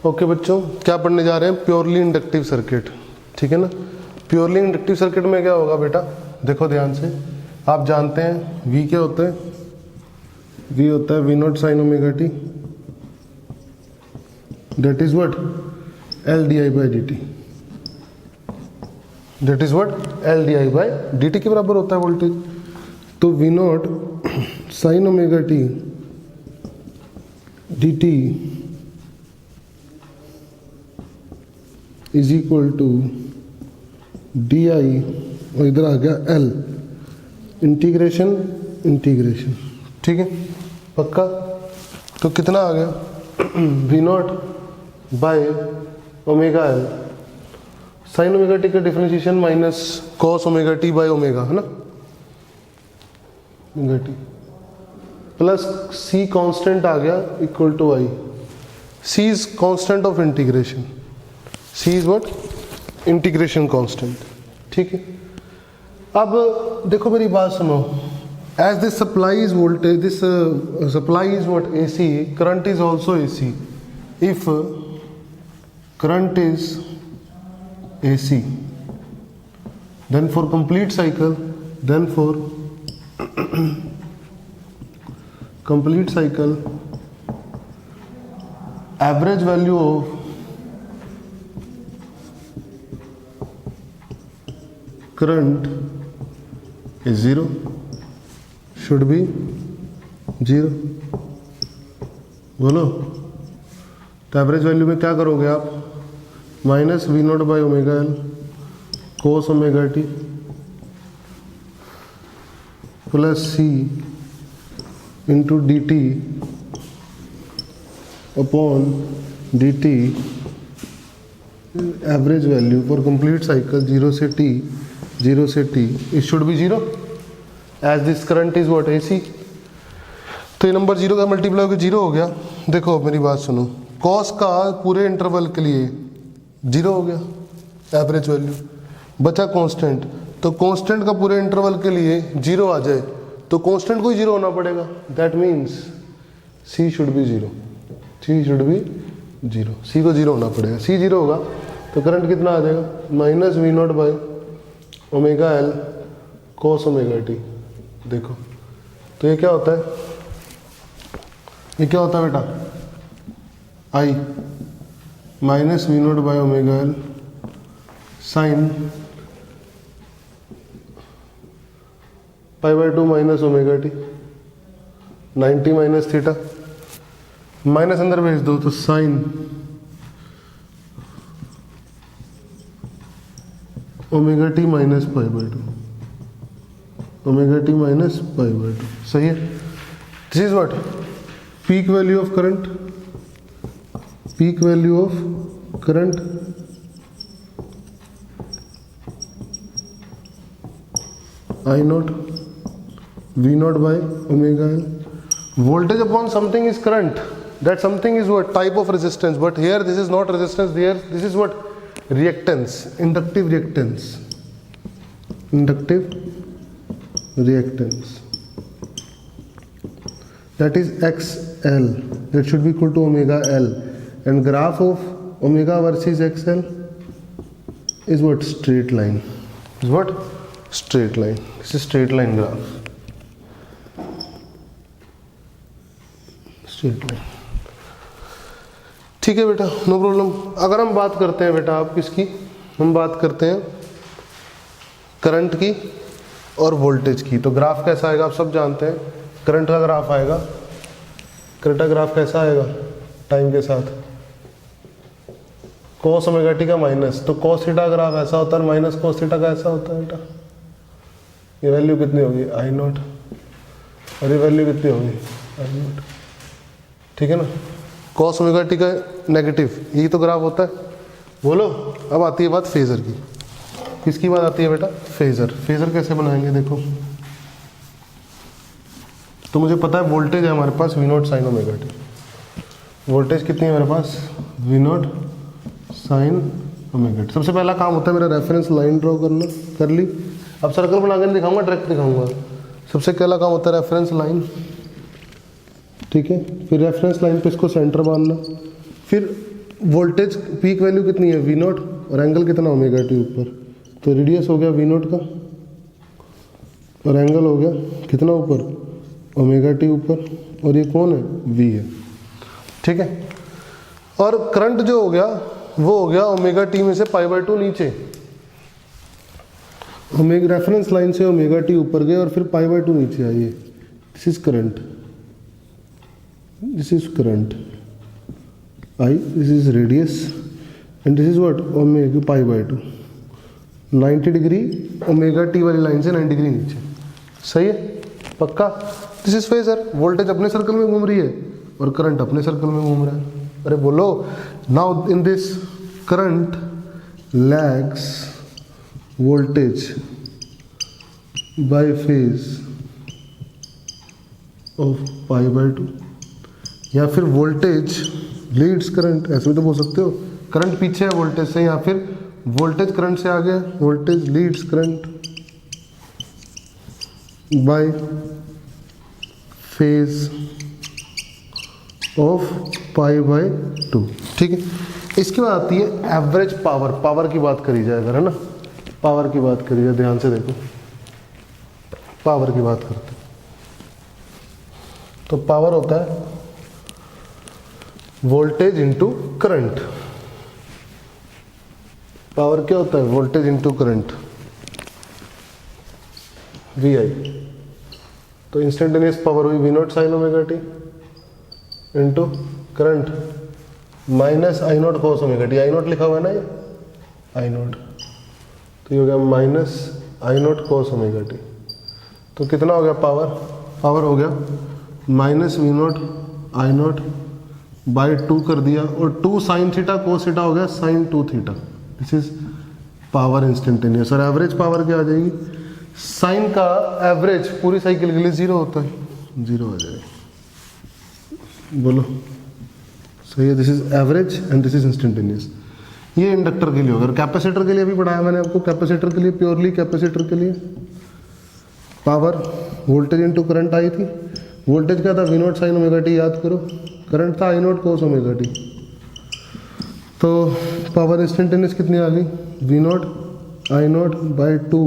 Okay बच्चों, क्या पढ़ने जा रहे हैं? प्योरली इंडक्टिव सर्किट, ठीक है ना। प्योरली इंडक्टिव सर्किट में क्या होगा बेटा, देखो ध्यान से। आप जानते हैं V क्या होता है? V होता है V0 sine omega T, that is what L di by dt, that is what L di by dt के बराबर होता है वोल्टेज। तो V0 sine omega T dt is equal to D I, और इधर आ गया L, इंटीग्रेशन इंटीग्रेशन, ठीक है पक्का। तो कितना आ गया V0 by omega L, sine omega T का differentiation minus cos omega T by omega, है ना, omega T plus C constant आ गया equal to I। C is constant of integration, C is what integration constant, ठीक है। अब देखो मेरी बात सुनो, as this supply is voltage, this supply is what AC, current is also AC। If current is AC, then for complete cycle, then for complete cycle, average value of current is 0, should be 0। बोलो, तो average value में क्या करोगे आप? Minus V0 by omega L cos omega T plus C into D T upon D T, average value for complete cycle 0 से t, 0 से t, it should be 0 as this current is what AC। तो ये number 0 का multiply होकर 0 हो गया। देखो मेरी बात सुनो, कॉस का पूरे इंटरवल के लिए 0 हो गया एवरेज वैल्यू, बचा कांस्टेंट। तो कांस्टेंट का पूरे इंटरवल के लिए 0 आ जाए तो कांस्टेंट को ही 0 होना पड़ेगा, that means C should be 0, C should be 0, C को 0 होना पड़ेगा। C 0 होगा तो करंट कितना आ जाएगा? Minus V0 by omega L cos omega T. देखो तो ये क्या होता है, ये क्या होता है बेटा? I minus V0 by omega L sine pi by 2 minus omega T, 90 minus theta, minus अंदर भेज दो तो sign omega T minus pi by 2, omega T minus pi by 2, सही है। This is what peak value of current, peak value of current I0 V0 by omega L, voltage upon something is current, that something is what type of resistance, but here this is not resistance, here this is what reactance, inductive reactance, inductive reactance, that is XL, that should be equal to omega L, and graph of omega versus XL is what straight line, is what straight line, this is straight line graph, straight line, ठीक है बेटा, no problem. अगर हम बात करते हैं बेटा, आप किसकी, हम बात करते हैं करंट की और वोल्टेज की, तो ग्राफ कैसा आएगा आप सब जानते हैं। करंट का ग्राफ आएगा, करंट का ग्राफ कैसा आएगा टाइम के साथ, कॉस ओमेगा टी का माइनस, तो कॉस थीटा का ग्राफ ऐसा होता है, माइनस कॉस थीटा का ऐसा होता है बेटा। ये वैल्यू कितनी होगी I0, और ये वैल्यू कितनी होगी I0, ठीक है ना। कॉस ओमेगा टी का नेगेटिव, यही तो ग्राफ होता है। बोलो, अब आती है बात फेजर की। किसकी बात आती है बेटा? फेजर। फेजर कैसे बनाएंगे देखो, तो मुझे पता है वोल्टेज है हमारे पास V0 sine omega T, voltage कितनी है मेरे पास? V0 sine omega T. सबसे पहला काम होता है मेरा रेफरेंस लाइन ड्रॉ करना, कर ली। अब सर्कल बना के दिखाऊंगा, डायरेक्ट दिखाऊंगा। सबसे पहला काम होता है रेफरेंस लाइन, ठीक है। फिर रेफरेंस लाइन पे इसको सेंटर बांधना, फिर वोल्टेज पीक वैल्यू कितनी है वी नॉट और एंगल कितना ओमेगा टी ऊपर, तो रेडियस हो गया वी नॉट का और एंगल हो गया कितना ऊपर ओमेगा टी ऊपर, और ये कौन है वी है, ठीक है। और करंट जो हो गया वो हो गया ओमेगा टी में से π/2 नीचे, ओमेगा रेफरेंस लाइन से ओमेगा टी ऊपर गए और फिर π/2 नीचे आइए। This is current, this is current I, this is radius and this is what omega π/2, 90 degree omega T वाली लाइन से 90 डिग्री नीचे, सही है पक्का। दिस इज फेजर, वोल्टेज अपने सर्कल में घूम रही है और करंट अपने सर्कल में घूम रहा है। अरे बोलो, now in this current lags voltage by phase of π/2, या फिर वोल्टेज लीड्स करंट, ऐसे भी तो बोल सकते हो, करंट पीछे है वोल्टेज से, या फिर वोल्टेज करंट से आगे, voltage leads current by phase of π/2, ठीक है। इसके बाद आती है एवरेज पावर, पावर की बात करी जाए अगर, है ना, पावर की बात करी जाए, ध्यान से देखो, पावर की बात करते हैं तो पावर होता है वोल्टेज इनटू करंट। पावर क्या होता है voltage into current, V I, तो इंस्टेंटेनियस पावर हुई V not sine omega T into current minus I nought cos omega T, I nought लिखा हुआ है ना ये आई नॉट, तो ये हो गया minus I nought cos omega T, तो कितना हो गया पावर, पावर हो गया minus V not I not by 2 कर दिया, और 2 साइन थीटा कोस थीटा हो गया sine 2 theta, this is power instantaneous. और एवरेज पावर क्या आ जाएगी, साइन का एवरेज पूरी साइकिल के लिए 0 होता है, 0 आ जाएगा, बोलो सही है। This is average and this is instantaneous. ये इंडक्टर के लिए होगा, कैपेसिटर के लिए भी पढ़ाया मैंने आपको, कैपेसिटर के लिए प्योरली कैपेसिटर के लिए power voltage into current I थी, वोल्टेज क्या था V not sine omega T, याद करो, करंट था I naught cos omega T, तो पावर इंस्टेंटेनियस कितनी आ गई V not I not by 2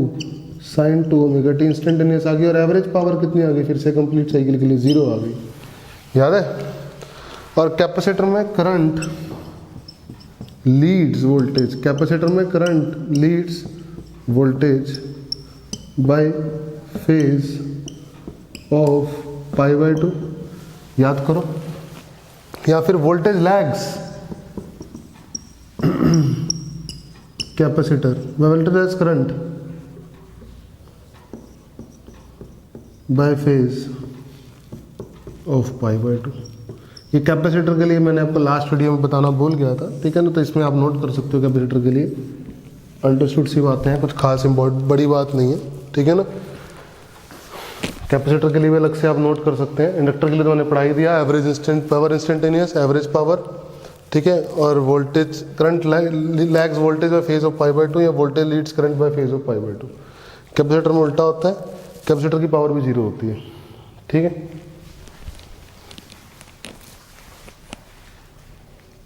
sine 2 omega T instantaneous आ गई, और एवरेज पावर कितनी आ गई फिर से कंप्लीट साइकिल के लिए 0 आ गई, याद है। और कैपेसिटर में करंट लीड्स वोल्टेज, कैपेसिटर में current leads voltage by phase of π/2, याद करो, या फिर voltage lags capacitor voltage as current by phase of π/2। ये कैपेसिटर के लिए मैंने आपको लास्ट वीडियो में बताना भूल गया था, ठीक है ना, तो इसमें आप नोट कर सकते हो कैपेसिटर के लिए, अंडरस्टूड सी बातें हैं, कुछ खास इम्पोर्टेंट बड़ी बात नहीं है, ठीक है ना। कैपेसिटर के लिए भी अलग से आप नोट कर सकते हैं, इंडक्टर के लिए तो मैंने पढ़ा ही दिया, average instant power instantaneous, average power, ठीक है, और voltage current lags voltage by phase of π/2, या voltage leads current by phase of π/2। Capacitor में उल्टा होता है, कैपेसिटर की पावर भी 0 होती है, ठीक है।